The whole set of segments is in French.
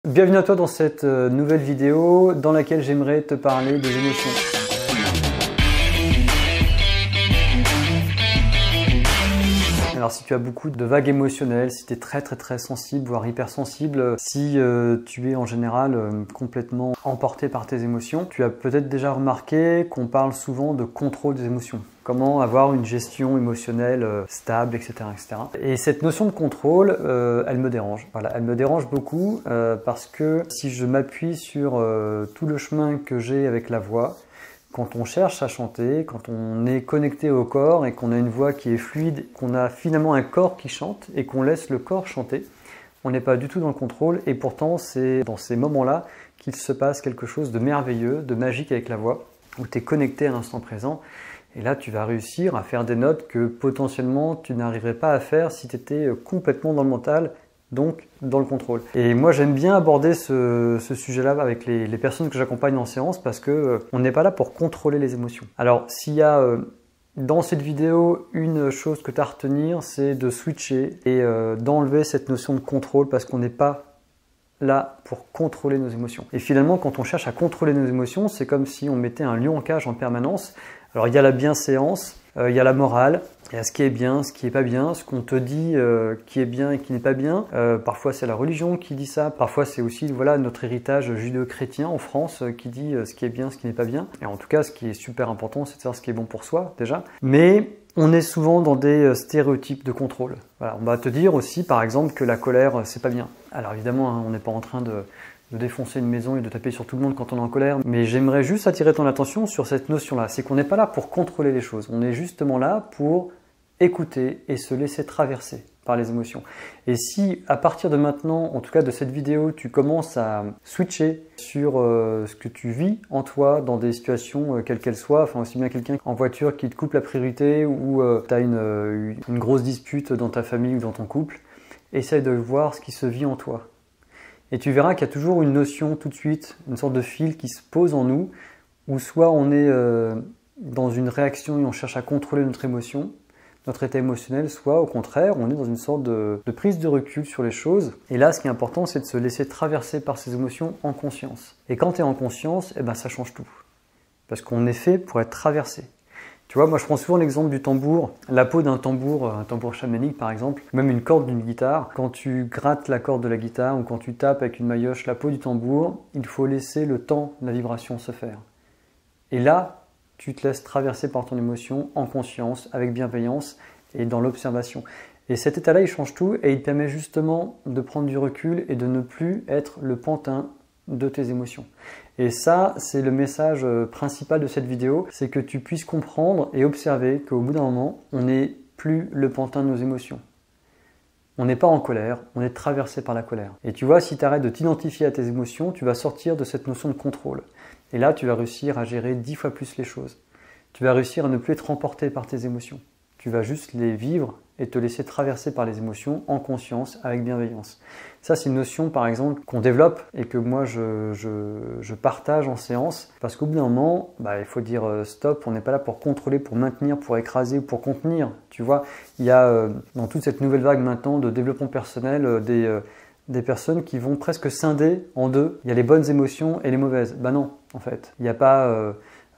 Bienvenue à toi dans cette nouvelle vidéo dans laquelle j'aimerais te parler des émotions. Alors si tu as beaucoup de vagues émotionnelles, si tu es très sensible, voire hypersensible, si tu es en général complètement emporté par tes émotions, tu as peut-être déjà remarqué qu'on parle souvent de contrôle des émotions. Comment avoir une gestion émotionnelle stable, etc., etc. Et cette notion de contrôle, elle me dérange. Voilà, elle me dérange beaucoup parce que si je m'appuie sur tout le chemin que j'ai avec la voix, quand on cherche à chanter, quand on est connecté au corps et qu'on a une voix qui est fluide, qu'on a finalement un corps qui chante et qu'on laisse le corps chanter, on n'est pas du tout dans le contrôle et pourtant c'est dans ces moments-là qu'il se passe quelque chose de merveilleux, de magique avec la voix, où tu es connecté à l'instant présent. Et là, tu vas réussir à faire des notes que potentiellement tu n'arriverais pas à faire si tu étais complètement dans le mental, donc dans le contrôle. Et moi, j'aime bien aborder ce sujet-là avec les personnes que j'accompagne en séance parce que on n'est pas là pour contrôler les émotions. Alors, s'il y a dans cette vidéo une chose que tu as à retenir, c'est de switcher et d'enlever cette notion de contrôle parce qu'on n'est pas là pour contrôler nos émotions. Et finalement, quand on cherche à contrôler nos émotions, c'est comme si on mettait un lion en cage en permanence. Alors, il y a la bienséance, il y a la morale, il y a ce qui est bien, ce qui n'est pas bien, ce qu'on te dit qui est bien et qui n'est pas bien. Parfois, c'est la religion qui dit ça. Parfois, c'est aussi voilà, notre héritage judéo-chrétien en France qui dit ce qui est bien, ce qui n'est pas bien. Et en tout cas, ce qui est super important, c'est de savoir ce qui est bon pour soi, déjà. Mais on est souvent dans des stéréotypes de contrôle. Voilà, on va te dire aussi, par exemple, que la colère, c'est pas bien. Alors évidemment, hein, on n'est pas en train de défoncer une maison et de taper sur tout le monde quand on est en colère. Mais j'aimerais juste attirer ton attention sur cette notion-là. C'est qu'on n'est pas là pour contrôler les choses. On est justement là pour écouter et se laisser traverser par les émotions. Et si à partir de maintenant, en tout cas de cette vidéo, tu commences à switcher sur ce que tu vis en toi dans des situations quelles qu'elles soient, enfin aussi bien quelqu'un en voiture qui te coupe la priorité ou tu as une grosse dispute dans ta famille ou dans ton couple, essaye de voir ce qui se vit en toi. Et tu verras qu'il y a toujours une notion tout de suite, une sorte de fil qui se pose en nous, où soit on est dans une réaction et on cherche à contrôler notre émotion, notre état émotionnel, soit au contraire, on est dans une sorte de prise de recul sur les choses. Et là, ce qui est important, c'est de se laisser traverser par ces émotions en conscience. Et quand tu es en conscience, eh ben, ça change tout. Parce qu'on est fait pour être traversé. Tu vois, moi je prends souvent l'exemple du tambour, la peau d'un tambour, un tambour chamanique par exemple, même une corde d'une guitare. Quand tu grattes la corde de la guitare ou quand tu tapes avec une maillotche la peau du tambour, il faut laisser le temps de la vibration se faire. Et là, tu te laisses traverser par ton émotion en conscience, avec bienveillance et dans l'observation. Et cet état-là, il change tout et il te permet justement de prendre du recul et de ne plus être le pantin de tes émotions. Et ça, c'est le message principal de cette vidéo, c'est que tu puisses comprendre et observer qu'au bout d'un moment, on n'est plus le pantin de nos émotions. On n'est pas en colère, on est traversé par la colère. Et tu vois, si tu arrêtes de t'identifier à tes émotions, tu vas sortir de cette notion de contrôle. Et là, tu vas réussir à gérer 10 fois plus les choses. Tu vas réussir à ne plus être emporté par tes émotions. Tu vas juste les vivre et te laisser traverser par les émotions en conscience, avec bienveillance. Ça, c'est une notion, par exemple, qu'on développe et que moi, je partage en séance. Parce qu'au bout d'un moment, il faut dire stop, on n'est pas là pour contrôler, pour maintenir, pour écraser ou pour contenir. Tu vois, il y a dans toute cette nouvelle vague maintenant de développement personnel des personnes qui vont presque scinder en deux. Il y a les bonnes émotions et les mauvaises. Ben non, en fait. Il n'y a pas...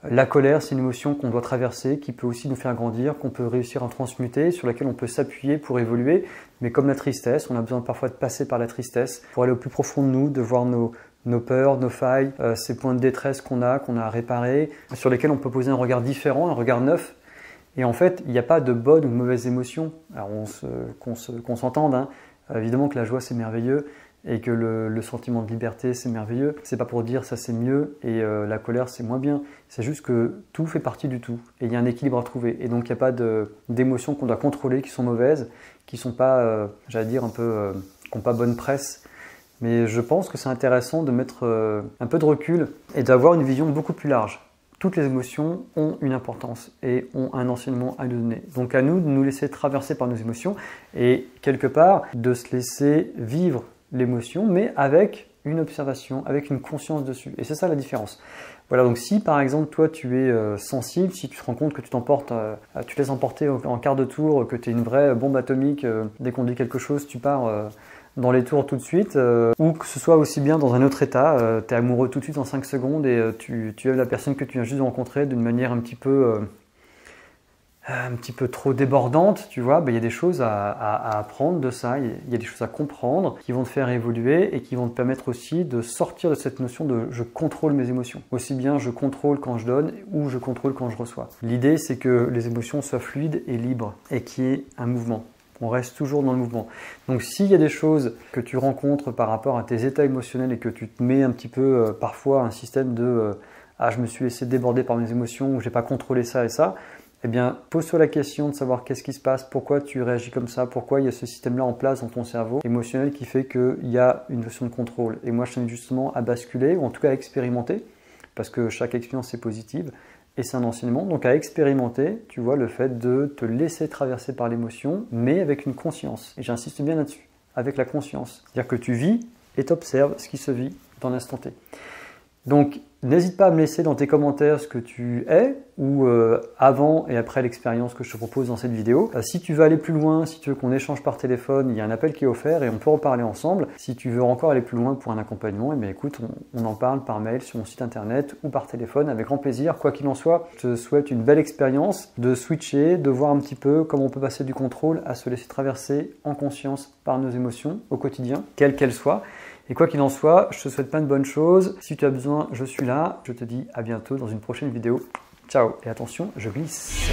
La colère, c'est une émotion qu'on doit traverser, qui peut aussi nous faire grandir, qu'on peut réussir à transmuter, sur laquelle on peut s'appuyer pour évoluer. Mais comme la tristesse, on a besoin parfois de passer par la tristesse pour aller au plus profond de nous, de voir nos peurs, nos failles, ces points de détresse qu'on a à réparer, sur lesquels on peut poser un regard différent, un regard neuf. Et en fait, il n'y a pas de bonne ou de mauvaise émotion. Alors qu'on s'entende, hein. Évidemment que la joie c'est merveilleux et que le sentiment de liberté c'est merveilleux. C'est pas pour dire ça c'est mieux et la colère c'est moins bien. C'est juste que tout fait partie du tout et il y a un équilibre à trouver. Et donc il n'y a pas d'émotions qu'on doit contrôler, qui sont mauvaises, qui sont pas, j'allais dire un peu, qui n'ont pas bonne presse. Mais je pense que c'est intéressant de mettre un peu de recul et d'avoir une vision beaucoup plus large. Toutes les émotions ont une importance et ont un enseignement à nous donner. Donc à nous de nous laisser traverser par nos émotions et quelque part de se laisser vivre l'émotion, mais avec une observation, avec une conscience dessus. Et c'est ça la différence. Voilà, donc si par exemple toi tu es sensible, si tu te rends compte que tu tu te laisses emporter en quart de tour, que tu es une vraie bombe atomique, dès qu'on dit quelque chose tu pars dans les tours tout de suite, ou que ce soit aussi bien dans un autre état, tu es amoureux tout de suite en 5 secondes et tu aimes la personne que tu viens juste de rencontrer d'une manière un petit peu trop débordante, tu vois, il y a des choses à apprendre de ça, il y a des choses à comprendre qui vont te faire évoluer et qui vont te permettre aussi de sortir de cette notion de je contrôle mes émotions. Aussi bien je contrôle quand je donne ou je contrôle quand je reçois. L'idée, c'est que les émotions soient fluides et libres et qu'il y ait un mouvement. On reste toujours dans le mouvement. Donc s'il y a des choses que tu rencontres par rapport à tes états émotionnels et que tu te mets un petit peu parfois un système de ah, je me suis laissé déborder par mes émotions ou j'ai pas contrôlé ça et ça, eh bien, pose-toi la question de savoir qu'est-ce qui se passe, pourquoi tu réagis comme ça, pourquoi il y a ce système-là en place dans ton cerveau émotionnel qui fait qu'il y a une notion de contrôle. Et moi, je t'invite justement à basculer, ou en tout cas à expérimenter, parce que chaque expérience est positive, et c'est un enseignement. Donc à expérimenter, tu vois, le fait de te laisser traverser par l'émotion, mais avec une conscience. Et j'insiste bien là-dessus, avec la conscience. C'est-à-dire que tu vis et t'observes ce qui se vit dans l'instant T. Donc, n'hésite pas à me laisser dans tes commentaires ce que tu es, ou avant et après l'expérience que je te propose dans cette vidéo. Si tu veux aller plus loin, si tu veux qu'on échange par téléphone, il y a un appel qui est offert et on peut en parler ensemble. Si tu veux encore aller plus loin pour un accompagnement, eh bien écoute, on en parle par mail sur mon site internet ou par téléphone avec grand plaisir. Quoi qu'il en soit, je te souhaite une belle expérience de switcher, de voir un petit peu comment on peut passer du contrôle à se laisser traverser en conscience par nos émotions au quotidien, quelles qu'elles soient. Et quoi qu'il en soit, je te souhaite plein de bonnes choses. Si tu as besoin, je suis là. Je te dis à bientôt dans une prochaine vidéo. Ciao et attention, je glisse.